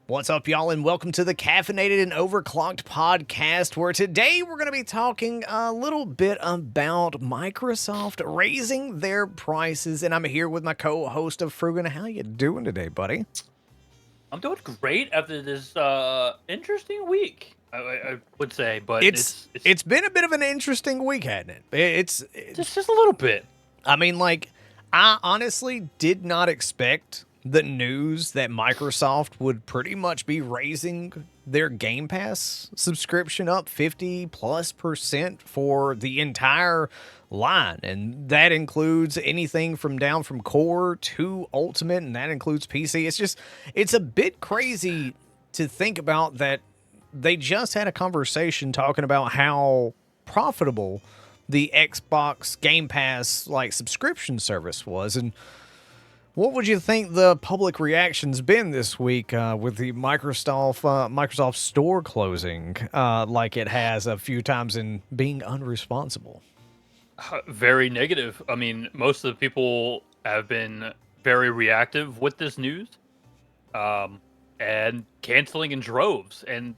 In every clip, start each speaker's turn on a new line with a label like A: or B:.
A: What's up, y'all, and welcome to the Caffeinated and Overclocked podcast, where today we're going to be talking a little bit about Microsoft raising their prices, and I'm here with my co-host of Frugan. How you doing today, buddy?
B: I'm doing great after this interesting week. I would say, but
A: It's been a bit of an interesting week, hasn't it? It's
B: just a little bit.
A: I mean, like, I honestly did not expect the news that Microsoft would pretty much be raising their Game Pass subscription up 50+% for the entire line. And that includes anything from down from core to ultimate, and that includes PC. It's a bit crazy to think about that they just had a conversation talking about how profitable the Xbox Game Pass like subscription service was. And what would you think the public reaction's been this week with the Microsoft Store closing, like it has a few times, and being unresponsible?
B: Very negative. I mean, most of the people have been very reactive with this news, and canceling in droves. And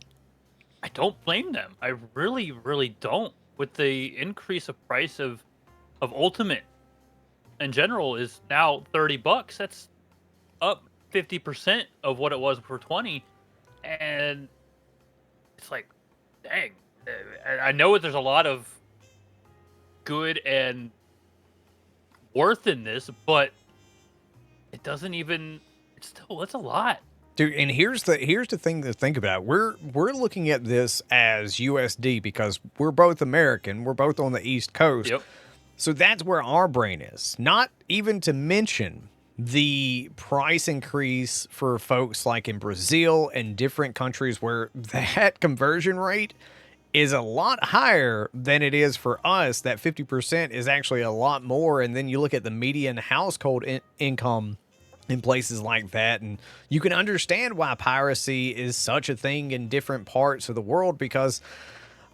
B: I don't blame them. I really, really don't. With the increase of price of Ultimate in general is now $30. That's up 50% of what it was for 20, and it's like, dang. I know there's a lot of good and worth in this, but it doesn't even. It's a lot.
A: Dude, and here's the thing to think about. We're looking at this as USD because we're both American. We're both on the East Coast.
B: Yep.
A: So that's where our brain is. Not even to mention the price increase for folks like in Brazil and different countries where that conversion rate is a lot higher than it is for us. That 50% is actually a lot more. And then you look at the median household income in places like that, and you can understand why piracy is such a thing in different parts of the world, because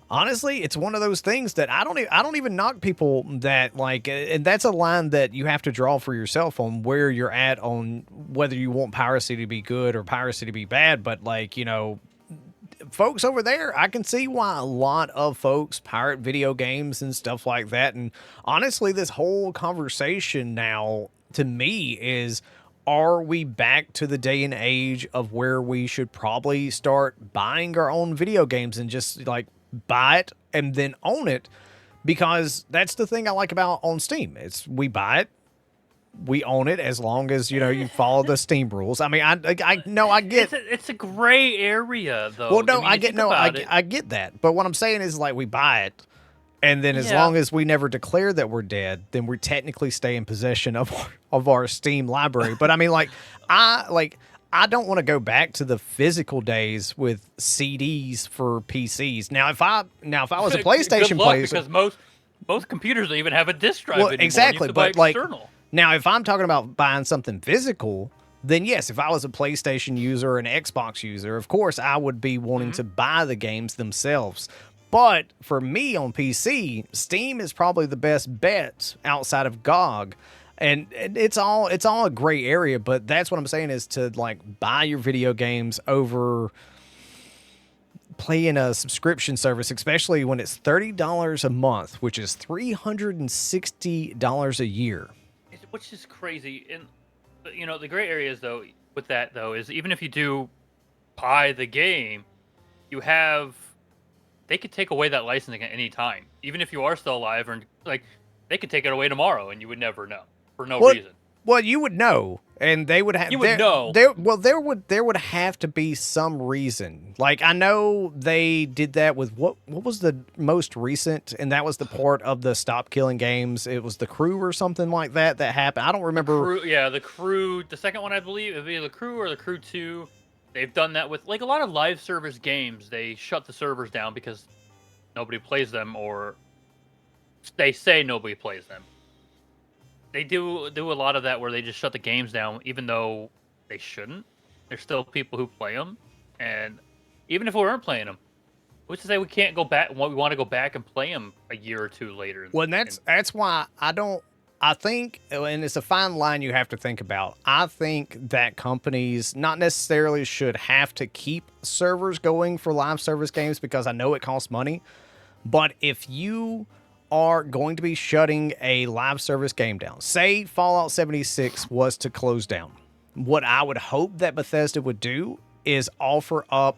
A: honestly, it's one of those things that I don't even knock people that like, and that's a line that you have to draw for yourself on where you're at on whether you want piracy to be good or piracy to be bad. But like, folks over there, I can see why a lot of folks pirate video games and stuff like that. And honestly, this whole conversation now to me is, are we back to the day and age of where we should probably start buying our own video games and just like buy it and then own it? Because that's the thing I like about on Steam. It's we buy it, we own it as long as you follow the Steam rules. I mean, I know I get
B: It's a gray area though.
A: well, no,
B: I mean,
A: I get that. But what I'm saying is like we buy it, and then as
B: Yeah.
A: long as we never declare that we're dead, then we technically stay in possession of our Steam library. But I mean, I don't want to go back to the physical days with CDs for PCs. Now, if I was a PlayStation
B: Good luck,
A: player,
B: because most computers don't even have a disk drive anymore.
A: exactly.
B: You have to buy
A: But like
B: external.
A: now, if I'm talking about buying something physical, then yes, if I was a PlayStation user or an Xbox user, of course I would be wanting to buy the games themselves. But for me on PC, Steam is probably the best bet outside of GOG. And it's all a gray area, but that's what I'm saying is to like buy your video games over playing a subscription service, especially when it's $30 a month, which is $360 a year.
B: Which is crazy. And the gray areas though with that though is, even if you do buy the game, they could take away that licensing at any time. Even if you are still alive, or like they could take it away tomorrow and you would never know for no reason.
A: Well, you would know, and they would have.
B: You would know.
A: There would have to be some reason. Like I know they did that with what was the most recent, and that was the part of the Stop Killing Games. It was The Crew or something like that happened. I don't remember.
B: The Crew. The second one, I believe, it'd be The Crew or The Crew 2. They've done that with like a lot of live service games. They shut the servers down because nobody plays them, or they say nobody plays them. They do a lot of that where they just shut the games down, even though they shouldn't. There's still people who play them, and even if we weren't playing them, who's to say we can't go back? We want to go back and play them a year or two later.
A: Well, and that's why I don't. I think, and it's a fine line you have to think about. I think that companies not necessarily should have to keep servers going for live service games because I know it costs money. But if you are going to be shutting a live service game down, say Fallout 76 was to close down, what I would hope that Bethesda would do is offer up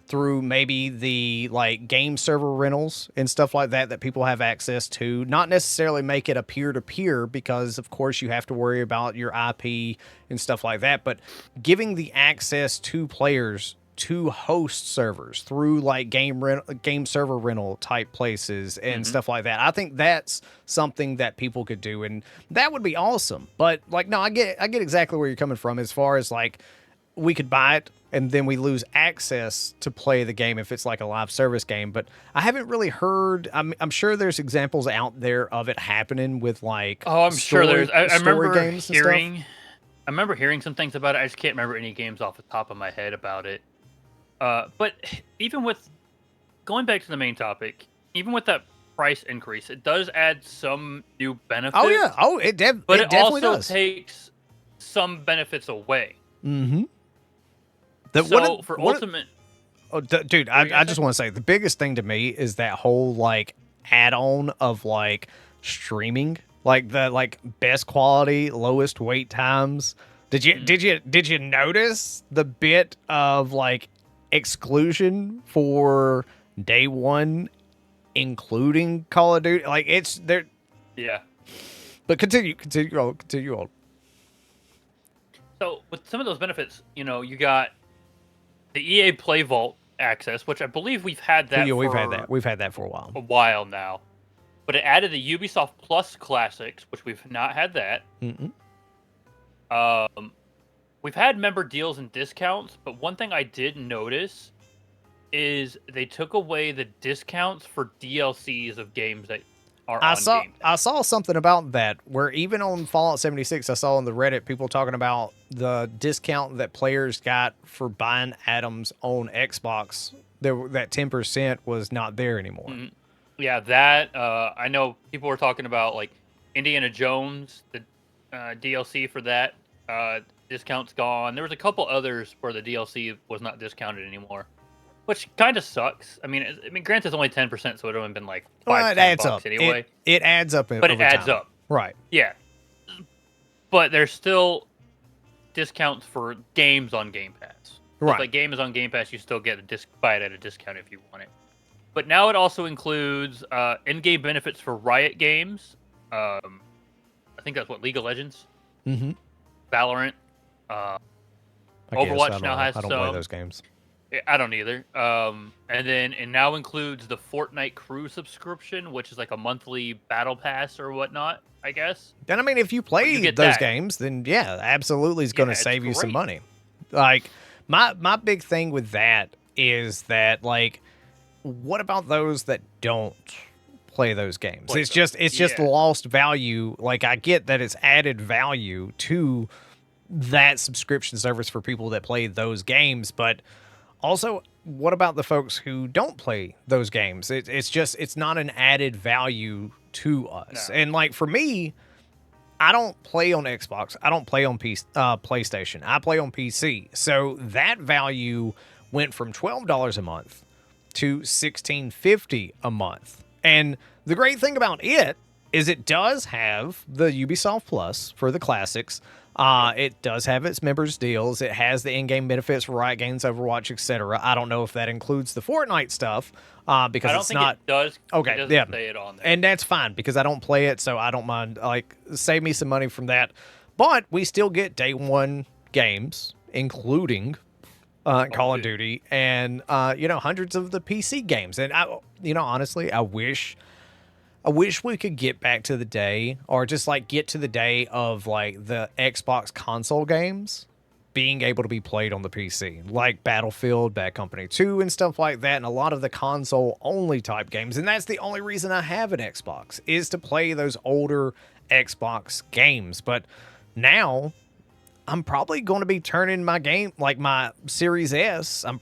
A: through maybe the like game server rentals and stuff like that that people have access to, not necessarily make it a peer-to-peer because of course you have to worry about your IP and stuff like that, but giving the access to players to host servers through like game server rental type places and stuff like that. I think that's something that people could do, and that would be awesome. But like, no, I get exactly where you're coming from as far as like we could buy it and then we lose access to play the game if it's like a live service game. But I haven't really heard. I'm sure there's examples out there of it happening with like.
B: Oh, I'm sure there's. I remember
A: games
B: hearing. I remember hearing some things about it. I just can't remember any games off the top of my head about it. But even with going back to the main topic, even with that price increase, it does add some new benefits.
A: Oh yeah, it definitely
B: also
A: does.
B: Takes some benefits away.
A: Mm-hmm.
B: For Ultimate,
A: dude, I just want to say the biggest thing to me is that whole like add-on of like streaming, like the like best quality, lowest wait times. Did you notice the bit of like exclusion for day one, including Call of Duty? Like it's there.
B: Yeah.
A: But continue on.
B: So with some of those benefits, you got the EA Play Vault access, which I believe we've had that.
A: Yeah, we've had that for a while.
B: A while now. But it added the Ubisoft Plus Classics, which we've not had that. We've had member deals and discounts, but one thing I did notice is they took away the discounts for DLCs of games that are on Game Pass.
A: I saw something about that where even on Fallout 76, I saw on the Reddit people talking about the discount that players got for buying items on Xbox. That 10% was not there anymore.
B: Yeah, that I know people were talking about like Indiana Jones, the DLC for that. Discount's gone. There was a couple others where the DLC was not discounted anymore, which kind of sucks. I mean, granted, it's only 10%, so it would have been like $5 anyway.
A: It adds up,
B: but it adds up,
A: right?
B: Yeah, but there's still discounts for games on Game Pass.
A: Right,
B: if like game is on Game Pass, you still get buy it at a discount if you want it. But now it also includes in-game benefits for Riot Games. I think that's what League of Legends, Valorant. Overwatch now has some.
A: I don't play those games.
B: I don't either. And then it now includes the Fortnite Crew subscription, which is like a monthly battle pass or whatnot, I guess.
A: And I mean, if you play those games, then yeah, absolutely is going to save you some money. Like my big thing with that is that like, what about those that don't play those games? It's just lost value. Like I get that it's added value to that subscription service for people that play those games, but also what about the folks who don't play those games? It's not an added value to us. No. And like for me, I don't play on Xbox. I don't play on PlayStation. I play on PC. So that value went from $12 a month to $16.50 a month. And the great thing about it is it does have the Ubisoft Plus for the classics. It does have its members deals. It has the in-game benefits for Riot Games, Overwatch, etc. I don't know if that includes the Fortnite stuff because it's not.
B: It does.
A: Okay,
B: it
A: yeah,
B: say it on there.
A: And that's fine because I don't play it, so I don't mind. Like, save me some money from that. But we still get day one games, including Call of Duty, and hundreds of the PC games. And honestly, I wish we could get back to the day, or just like get to the day of like the Xbox console games being able to be played on the PC, like Battlefield, Bad Company 2 and stuff like that, and a lot of the console only type games. And that's the only reason I have an Xbox, is to play those older Xbox games. But now I'm probably going to be turning my game, like my Series S. I'm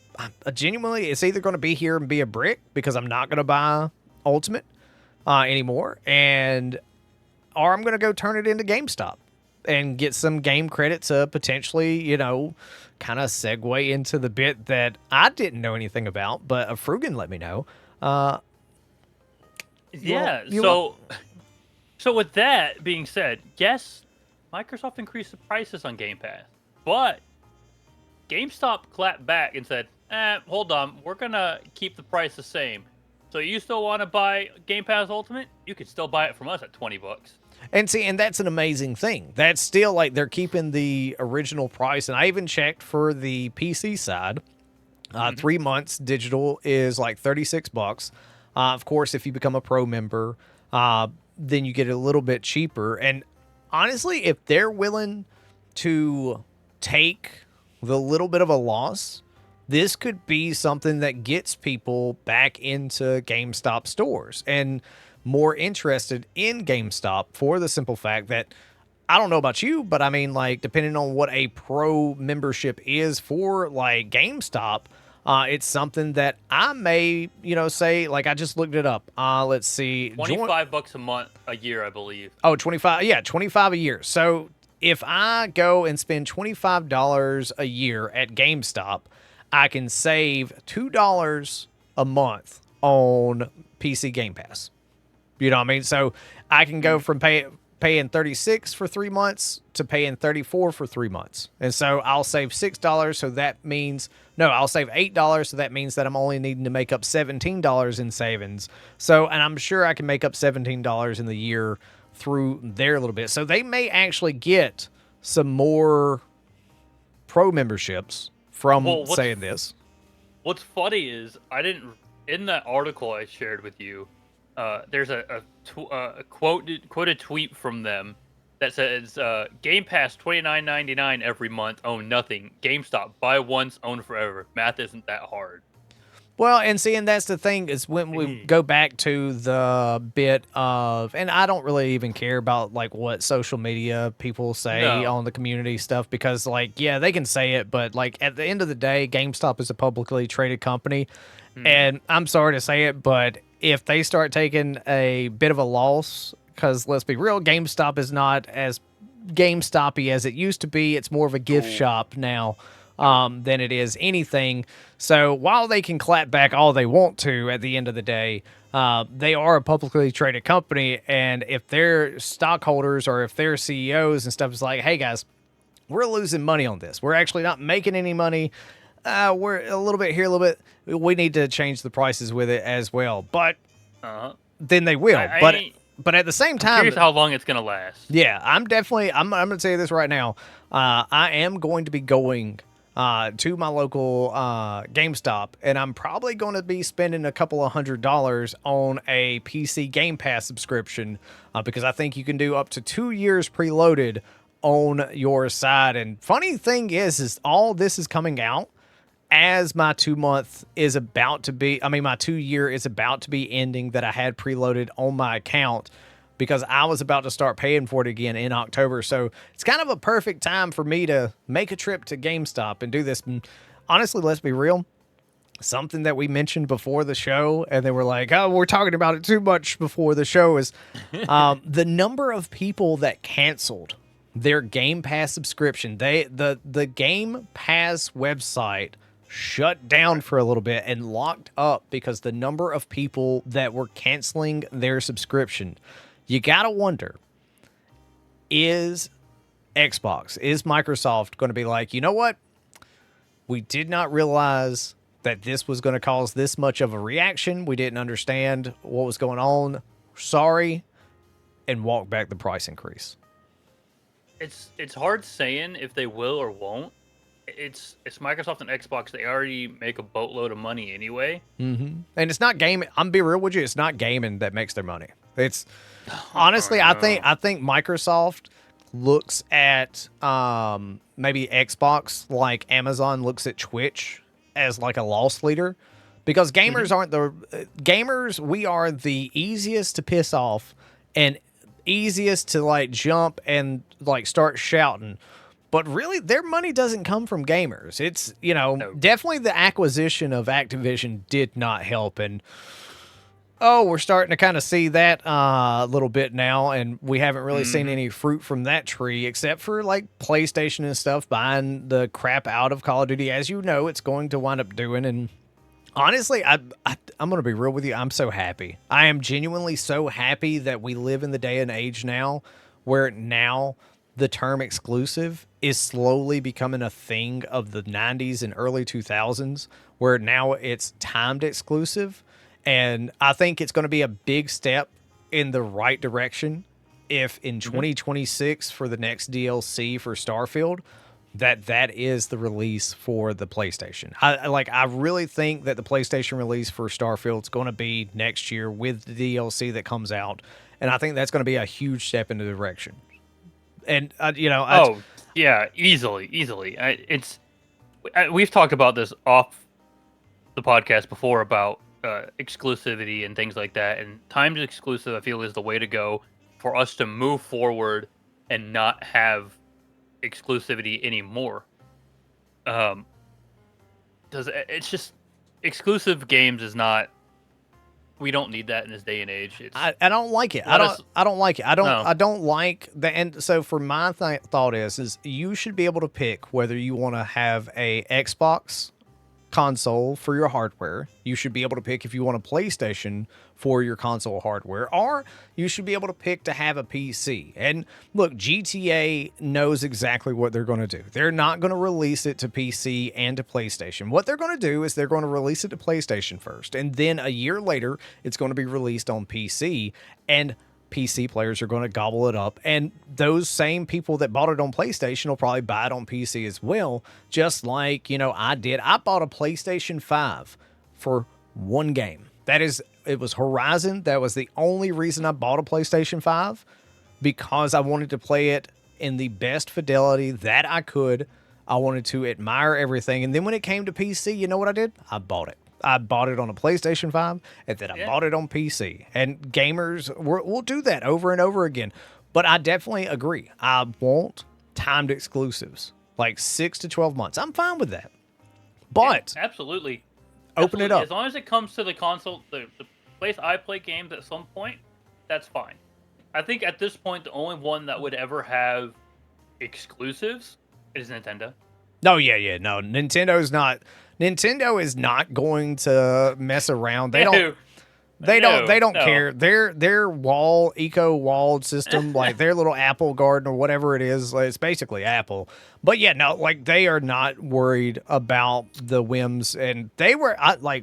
A: genuinely, it's either going to be here and be a brick because I'm not going to buy Ultimate anymore, and or I'm going to go turn it into GameStop and get some game credit to potentially, kind of segue into the bit that I didn't know anything about, but a Frugan let me know.
B: Yeah.
A: you
B: So with that being said, yes, Microsoft increased the prices on Game Pass, but GameStop clapped back and said, hold on, we're gonna keep the price the same. So you still want to buy Game Pass Ultimate? You could still buy it from us at $20.
A: And that's an amazing thing. That's still like they're keeping the original price. And I even checked for the PC side. 3 months digital is like $36. Of course, if you become a pro member, then you get it a little bit cheaper. And honestly, if they're willing to take the little bit of a loss, this could be something that gets people back into GameStop stores and more interested in GameStop for the simple fact that I don't know about you, but I mean, like, depending on what a pro membership is for like GameStop, it's something that I may, say, like, I just looked it up. Let's see.
B: $25 a month, a year, I believe.
A: Oh, 25. Yeah, 25 a year. So if I go and spend $25 a year at GameStop, I can save $2 a month on PC Game Pass. You know what I mean? So I can go from paying 36 for 3 months to paying 34 for 3 months. And so I'll save $6. So that means, no, I'll save $8. So that means that I'm only needing to make up $17 in savings. So, and I'm sure I can make up $17 in the year through there a little bit. So they may actually get some more pro memberships from saying this.
B: What's funny is in that article I shared with you, there's a quoted tweet from them that says, Game Pass $29.99 every month, own nothing. GameStop, buy once, own forever. Math isn't that hard.
A: Well, and that's the thing is when we go back to the bit of, and I don't really even care about like what social media people say on the community stuff because like, yeah, they can say it, but like at the end of the day, GameStop is a publicly traded company. And I'm sorry to say it, but if they start taking a bit of a loss, because let's be real, GameStop is not as GameStop-y as it used to be. It's more of a gift shop now than it is anything. So while they can clap back all they want to at the end of the day, they are a publicly traded company. And if their stockholders or if their CEOs and stuff is like, hey guys, we're losing money on this. We're actually not making any money. We're a little bit here, a little bit. We need to change the prices with it as well. But then they will. But at the same time,
B: I'm curious how long it's gonna last.
A: Yeah, I'm going to tell you this right now. I am going to be going to my local GameStop, and I'm probably going to be spending a couple of $100 on a PC Game Pass subscription because I think you can do up to 2 years preloaded on your side. And funny thing is all this is coming out as my 2 year is about to be ending that I had preloaded on my account because I was about to start paying for it again in October. So it's kind of a perfect time for me to make a trip to GameStop and do this. And honestly, let's be real. Something that we mentioned before the show, and they were like, oh, we're talking about it too much before the show, is the number of people that canceled their Game Pass subscription. The Game Pass website shut down for a little bit and locked up because the number of people that were canceling their subscription. You gotta wonder, is Microsoft going to be like, you know what? We did not realize that this was going to cause this much of a reaction. We didn't understand what was going on. Sorry. And walk back the price increase.
B: It's hard saying if they will or won't. It's Microsoft and Xbox. They already make a boatload of money anyway.
A: Mm-hmm. And it's not gaming. I'm be real with you. It's not gaming that makes their money. It's honestly, I think Microsoft looks at maybe Xbox like Amazon looks at Twitch as like a loss leader, because gamers aren't the gamers. We are the easiest to piss off and easiest to like jump and like start shouting. But really, their money doesn't come from gamers. It's, definitely the acquisition of Activision did not help. And Oh, we're starting to kind of see that a little bit now, and we haven't really seen
B: Hmm.
A: any fruit from that tree, except for like PlayStation and stuff buying the crap out of Call of Duty, as you know, it's going to wind up doing. And honestly, I'm going to be real with you. I'm so happy. I am genuinely so happy that we live in the day and age now where now the term exclusive is slowly becoming a thing of the 90s and early 2000s, where now it's timed exclusive. And I think it's going to be a big step in the right direction if in
B: Hmm.
A: 2026 for the next DLC for Starfield, that is the release for the PlayStation. I really think that the PlayStation release for Starfield is going to be next year with the DLC that comes out, and I think that's going to be a huge step in the direction. And
B: Oh yeah, easily, easily. We've talked about this off the podcast before about exclusivity and things like that, and timed exclusive I feel is the way to go for us to move forward and not have exclusivity anymore. Um, does it's just exclusive games is not. We don't need that in this day and age. It's
A: I don't like it.
B: let us
A: I don't like it.
B: no.
A: I don't like the and so for my thought is you should be able to pick whether you want to have a Xbox console for your hardware. You should be able to pick if you want a PlayStation for your console hardware, or you should be able to pick to have a PC. And look, GTA knows exactly what they're going to do. They're not going to release it to PC and to PlayStation. What they're going to do is they're going to release it to PlayStation first, and then a year later, it's going to be released on PC. And PC players are going to gobble it up. And those same people that bought it on PlayStation will probably buy it on PC as well. Just like, I did. I bought a PlayStation 5 for one game. It was Horizon. That was the only reason I bought a PlayStation 5 because I wanted to play it in the best fidelity that I could. I wanted to admire everything. And then when it came to PC, you know what I did? I bought it. I bought it on a PlayStation 5 and then I
B: Yeah.
A: bought it on PC. And gamers will do that over and over again. But I definitely agree. I want timed exclusives, like 6 to 12 months. I'm fine with that.
B: Yeah,
A: But
B: absolutely.
A: open it
B: Absolutely.
A: up.
B: As long as it comes to the console, the place I play games at some point, that's fine. I think at this point, the only one that would ever have exclusives is Nintendo.
A: No, yeah, yeah. No, Nintendo is not going to mess around. They don't
B: No,
A: they
B: no,
A: don't
B: no.
A: care. Their eco walled system, like their little Apple Garden or whatever it is, like, it's basically Apple. But yeah, no, like they are not worried about the whims, and they were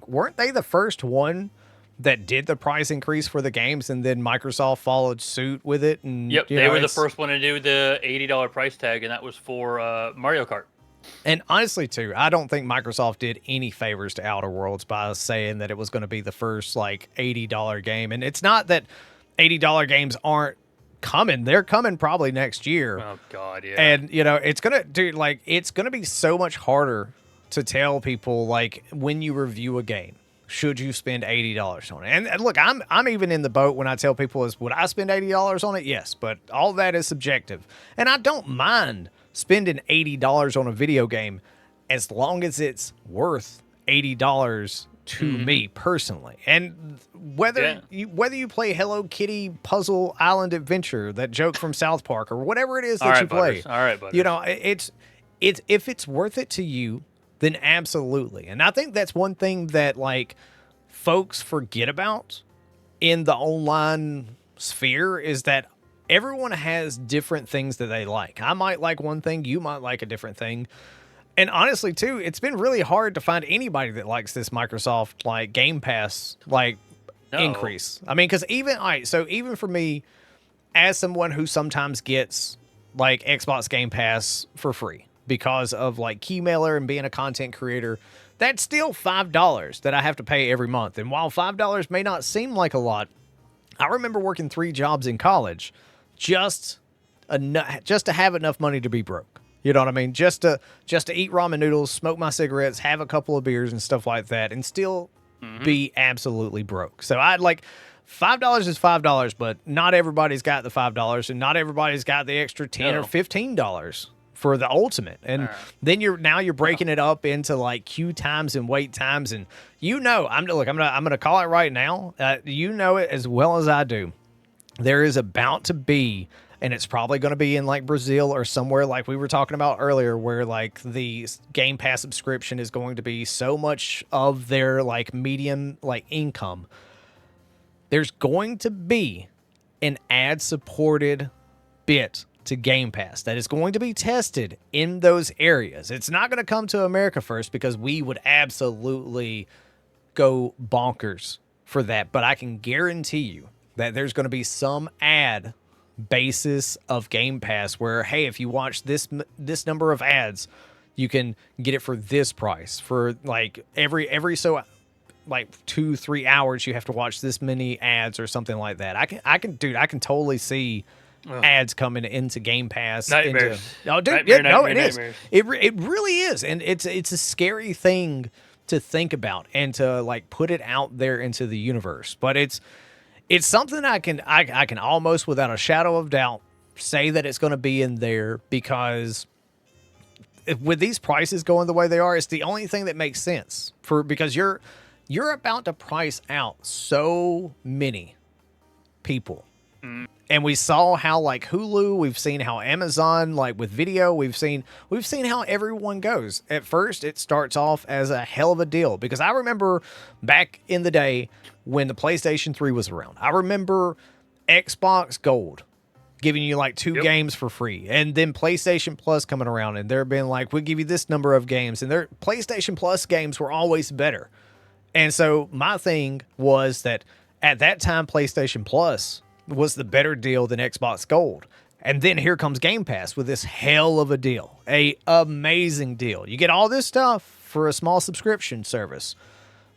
A: weren't they the first one that did the price increase for the games, and then Microsoft followed suit with it, and
B: Yep, they were the first one to do the $80 price tag, and that was for Mario Kart.
A: And honestly, too, I don't think Microsoft did any favors to Outer Worlds by saying that it was going to be the first like $80 game. And it's not that $80 games aren't coming; they're coming probably next year.
B: Oh God, yeah.
A: And it's gonna it's gonna be so much harder to tell people like when you review a game. Should you spend $80 on it? And look, I'm even in the boat when I tell people is would I spend $80 on it? Yes, but all that is subjective. And I don't mind spending $80 on a video game as long as it's worth $80 to me personally. And
B: Yeah.
A: whether you play Hello Kitty Puzzle Island Adventure, that joke from South Park, or whatever it is that
B: All right,
A: you play,
B: Butters. All right, Butters.
A: it's if it's worth it to you, then absolutely. And I think that's one thing that like folks forget about in the online sphere is that everyone has different things that they like. I might like one thing, you might like a different thing. And honestly, too, it's been really hard to find anybody that likes this Microsoft like Game Pass like
B: No.
A: increase. I mean, because even all right, so even for me, as someone who sometimes gets like Xbox Game Pass for free because of like Keymailer and being a content creator, that's still $5 that I have to pay every month. And while $5 may not seem like a lot, I remember working 3 jobs in college just just to have enough money to be broke. You know what I mean? Just to eat ramen noodles, smoke my cigarettes, have a couple of beers and stuff like that, and still be absolutely broke. So I'd like $5 is $5, but not everybody's got the $5, and not everybody's got the extra $10 or
B: No.
A: $15 for the ultimate. And
B: Alright.
A: then you're breaking it up into like queue times and wait times. And I'm gonna call it right now. You know it as well as I do. There is about to be, and it's probably going to be in like Brazil or somewhere like we were talking about earlier, where like the Game Pass subscription is going to be so much of their like medium like income. There's going to be an ad supported bit to Game Pass that is going to be tested in those areas. It's not going to come to America first because we would absolutely go bonkers for that. But I can guarantee you that there's going to be some ad basis of Game Pass where, hey, if you watch this number of ads, you can get it for this price. For like every so like 2-3 hours, you have to watch this many ads or something like that. I can totally see ads coming into Game Pass.
B: Nightmares.
A: It is. It really is, and it's a scary thing to think about and to like put it out there into the universe. But it's something I can almost without a shadow of doubt say that it's going to be in there, because with these prices going the way they are, it's the only thing that makes sense because you're about to price out so many people. And we saw how like Hulu, we've seen how Amazon, like with video, we've seen how everyone goes. At first, it starts off as a hell of a deal, because I remember back in the day when the PlayStation 3 was around. I remember Xbox Gold giving you like 2 games for free, and then PlayStation Plus coming around, and they're being like, we'll give you this number of games, and their PlayStation Plus games were always better. And so my thing was that at that time, PlayStation Plus was the better deal than Xbox Gold. And then here comes Game Pass with this hell of a deal, a amazing deal. You get all this stuff for a small subscription service.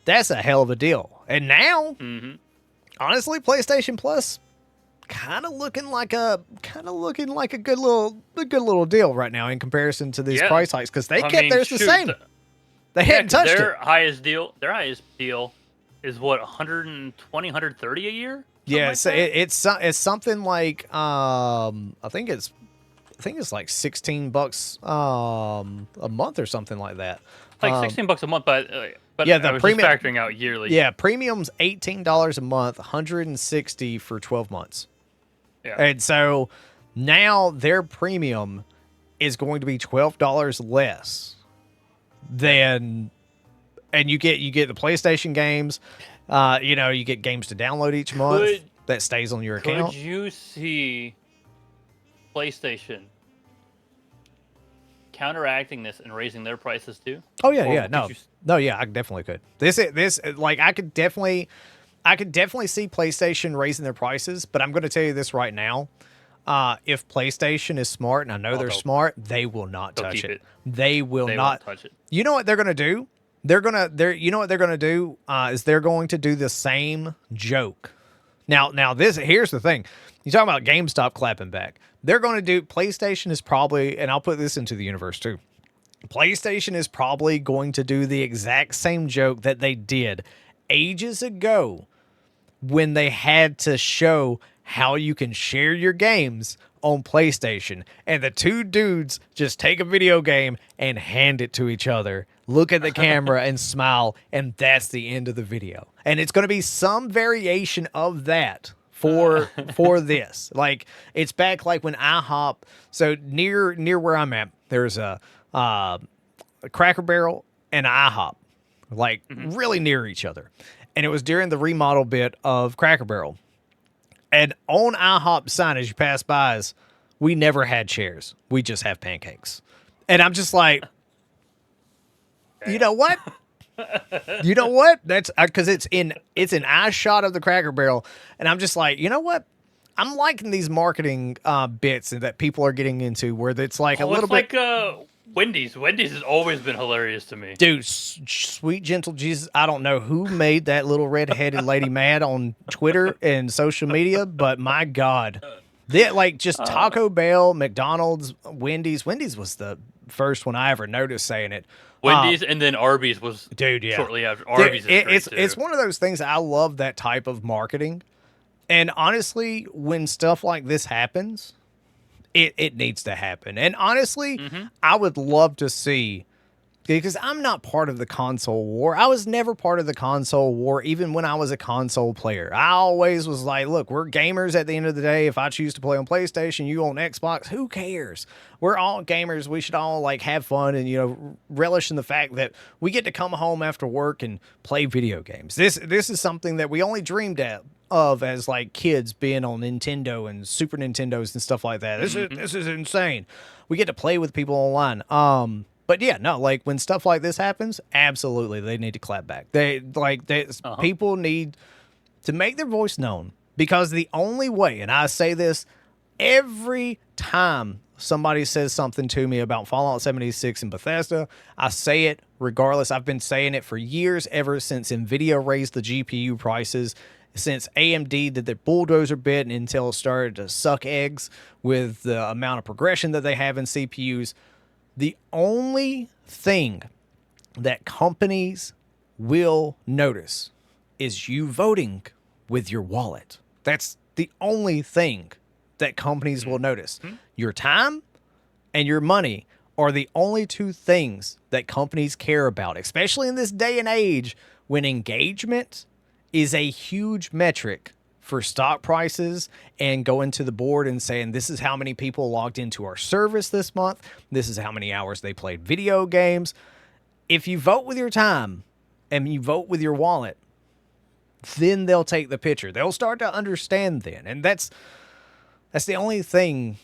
A: That's a hell of a deal. And now, honestly, PlayStation Plus kind of looking like a good little deal right now in comparison to these price hikes, because they kept theirs the same. They hadn't touched it.
B: Their highest deal is what, 120, 130 a year?
A: Yeah,
B: like
A: so it's something like I think it's like $16 a month or something like that.
B: Like $16 a month, but
A: yeah, the
B: I was
A: premium
B: just factoring out yearly.
A: Yeah, premium's $18 a month, $160 for 12 months.
B: Yeah.
A: And so now their premium is going to be $12 less than, and you get the PlayStation games. You get games to download each month that stays on your account.
B: Could you see PlayStation counteracting this and raising their prices too?
A: Oh yeah, yeah. I definitely could. I could definitely see PlayStation raising their prices, but I'm going to tell you this right now. If PlayStation is smart, and I know they're smart, they will not touch it. They will not
B: touch it.
A: You know what they're going to do? They're going to do the same joke. Now here's the thing. You talk about GameStop clapping back. They're going to do, PlayStation is probably, and I'll put this into the universe too. PlayStation is probably going to do the exact same joke that they did ages ago when they had to show how you can share your games on PlayStation, and the two dudes just take a video game and hand it to each other, look at the camera and smile, and that's the end of the video. And it's going to be some variation of that for this. Like, it's back like when IHOP, so near where I'm at, there's a Cracker Barrel and IHOP, like really near each other. And it was during the remodel bit of Cracker Barrel. And on IHOP sign as you pass by is, we never had chairs. We just have pancakes. And I'm just like, you know what? You know what? That's because it's an eye shot of the Cracker Barrel. And I'm just like, you know what? I'm liking these marketing bits that people are getting into where it's like a little bit
B: like Wendy's. Wendy's has always been hilarious to me.
A: Dude, sweet gentle Jesus. I don't know who made that little red-headed lady mad on Twitter and social media, but my God. Just Taco Bell, McDonald's, Wendy's. Wendy's was the first one I ever noticed saying it.
B: Wendy's and then Arby's was shortly after. Arby's
A: it's one of those things. I love that type of marketing. And honestly, when stuff like this happens, It needs to happen. And honestly,
B: Mm-hmm.
A: I would love to see, because I'm not part of the console war. I was never part of the console war, even when I was a console player. I always was like, look, we're gamers at the end of the day. If I choose to play on PlayStation, you on Xbox, who cares? We're all gamers. We should all like have fun and, relish in the fact that we get to come home after work and play video games. This is something that we only dreamed of as like kids, being on Nintendo and Super Nintendos and stuff like that. This is insane. We get to play with people online. But yeah, no, like when stuff like this happens, absolutely they need to clap back. People need to make their voice known, because the only way, and I say this every time somebody says something to me about Fallout 76 and Bethesda, I say it regardless. I've been saying it for years, ever since Nvidia raised the GPU prices, since AMD did their bulldozer bit and Intel started to suck eggs with the amount of progression that they have in CPUs. The only thing that companies will notice is you voting with your wallet. That's the only thing that companies will notice. Your time and your money are the only two things that companies care about, especially in this day and age when engagement is a huge metric for stock prices, and going to the board and saying, this is how many people logged into our service this month. This is how many hours they played video games. If you vote with your time and you vote with your wallet, then they'll take the picture. They'll start to understand then. And that's the only thing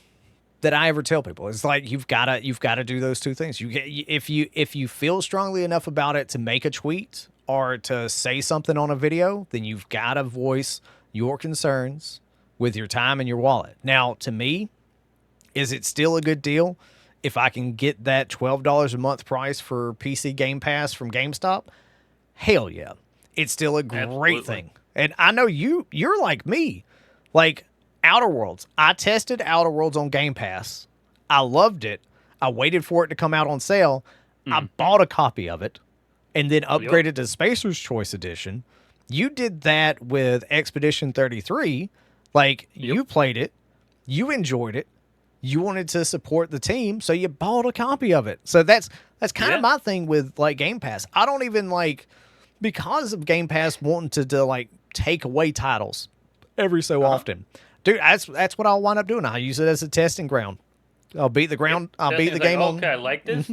A: that I ever tell people. It's like, you've got to do those two things. If you feel strongly enough about it to make a tweet or to say something on a video, then you've got to voice your concerns with your time and your wallet. Now, to me, is it still a good deal if I can get that $12 a month price for PC Game Pass from GameStop? Hell yeah. It's still a great
B: Absolutely.
A: thing. And I know you're like me. Like Outer Worlds. I tested Outer Worlds on Game Pass. I loved it. I waited for it to come out on sale. I bought a copy of it and then upgraded to Spacer's Choice Edition. You did that with Expedition 33. Like, you played it, you enjoyed it, you wanted to support the team, so you bought a copy of it. So that's kind of my thing with like Game Pass. I don't even like, because of Game Pass wanting to like take away titles every so often. Dude, that's what I'll wind up doing. I'll use it as a testing ground. I'll beat the ground. I'll beat the game on.
B: Okay, I like this.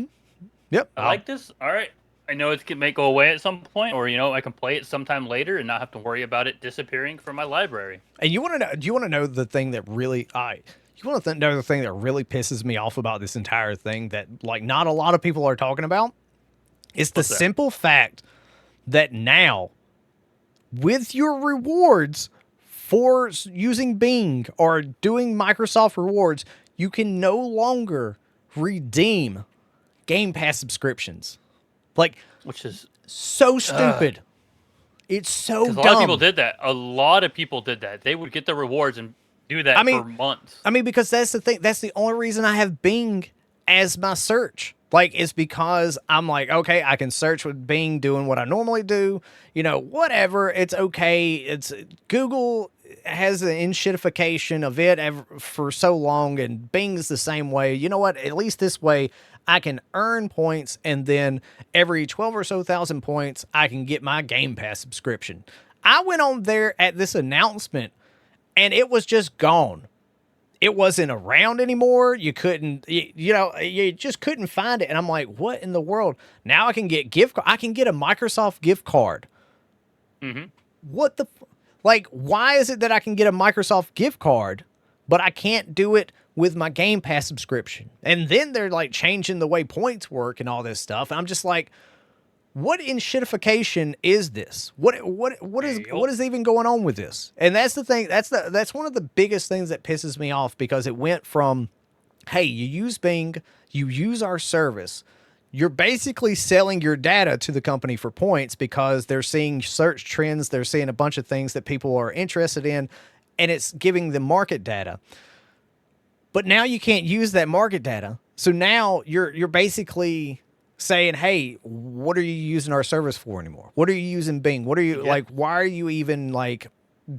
A: Yep.
B: I like this. All right. I know it may go away at some point, or I can play it sometime later and not have to worry about it disappearing from my library.
A: And you want to know? Do you want to know the thing that really know the thing that really pisses me off about this entire thing that like not a lot of people are talking about? It's the simple fact that now, with your rewards for using Bing or doing Microsoft rewards, you can no longer redeem Game Pass subscriptions. Like,
B: Which is
A: so stupid. It's so dumb.
B: a lot of people did that. A lot of people did that. They would get the rewards and do that for months.
A: I mean, because that's the thing. That's the only reason I have Bing as my search. Like, it's because I'm like, okay, I can search with Bing doing what I normally do. Whatever. It's okay. It's Google has an enshittification of it for so long, and Bing's the same way. You know what? At least this way, I can earn points, and then every 12 or so thousand points, I can get my Game Pass subscription. I went on there at this announcement, and it was just gone. It wasn't around anymore. You couldn't, you just couldn't find it. And I'm like, what in the world? Now I can get I can get a Microsoft gift card. What the, why is it that I can get a Microsoft gift card, but I can't do it with my Game Pass subscription? And then they're like changing the way points work and all this stuff. And I'm just like, what enshittification is this? What is even going on with this? And that's the thing. That's one of the biggest things that pisses me off, because it went from, hey, you use Bing, you use our service. You're basically selling your data to the company for points because they're seeing search trends. They're seeing a bunch of things that people are interested in, and it's giving them market data. But now you can't use that market data. So now you're basically saying, hey, what are you using our service for anymore? What are you using Bing? What are you why are you even like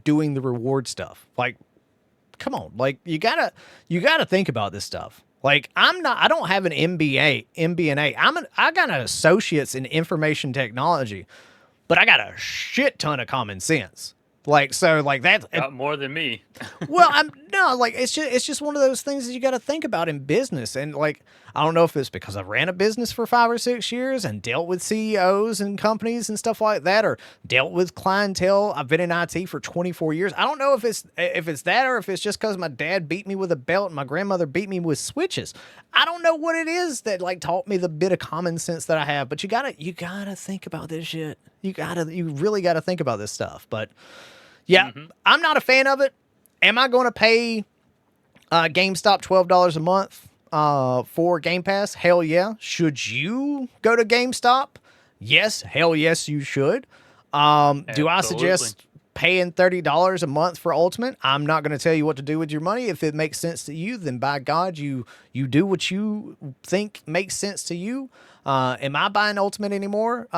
A: doing the reward stuff? Like, come on, like you gotta think about this stuff. Like I don't have an MBA. I got an associates in information technology, but I got a shit ton of common sense. Like, so like that's
B: Got more than me.
A: well, I'm no, like it's just one of those things that you got to think about in business. And like, I don't know if it's because I ran a business for 5 or 6 years and dealt with CEOs and companies and stuff like that, or dealt with clientele. I've been in IT for 24 years. I don't know if it's that, or if it's just because my dad beat me with a belt and my grandmother beat me with switches. I don't know what it is that like taught me the bit of common sense that I have. But you gotta think about this shit. You really gotta think about this stuff. But yeah, I'm not a fan of it. Am I going to pay GameStop $12 a month for Game Pass? Hell yeah. Should you go to GameStop? Yes. Hell yes, you should. Do I suggest paying $30 a month for Ultimate? I'm not going to tell you what to do with your money. If it makes sense to you, then by God, you do what you think makes sense to you. Am I buying Ultimate anymore?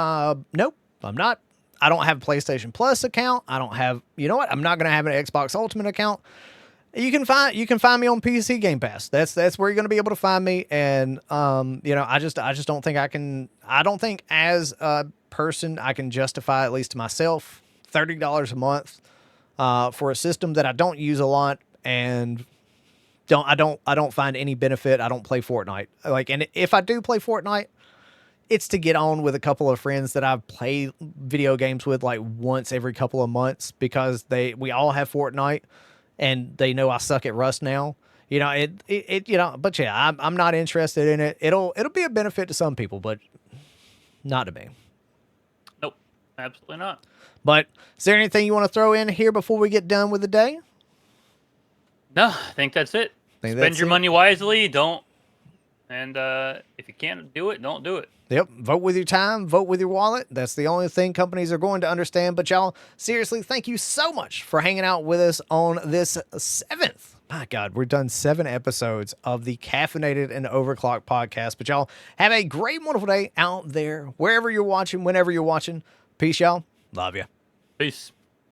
A: Nope, I'm not. I don't have a PlayStation Plus account. I don't have, you know what? I'm not going to have an Xbox Ultimate account. You can find me on PC Game Pass. That's where you're going to be able to find me. And I just don't think I don't think as a person I can justify, at least to myself, $30 a month for a system that I don't use a lot and I don't find any benefit. I don't play Fortnite. Like, and if I do play Fortnite, it's to get on with a couple of friends that I've played video games with like once every couple of months, because we all have Fortnite and they know I suck at Rust now. But yeah, I'm not interested in it. It'll be a benefit to some people, but not to me.
B: Nope, absolutely not.
A: But is there anything you want to throw in here before we get done with the day?
B: No, I think that's it. Spend your money wisely. Don't. And if you can't do it, don't do it.
A: Yep. Vote with your time. Vote with your wallet. That's the only thing companies are going to understand. But y'all, seriously, thank you so much for hanging out with us on this 7th. My God, we're done 7 episodes of the Caffeinated and Overclocked podcast. But y'all, have a great, wonderful day out there, wherever you're watching, whenever you're watching. Peace, y'all. Love you.
B: Peace.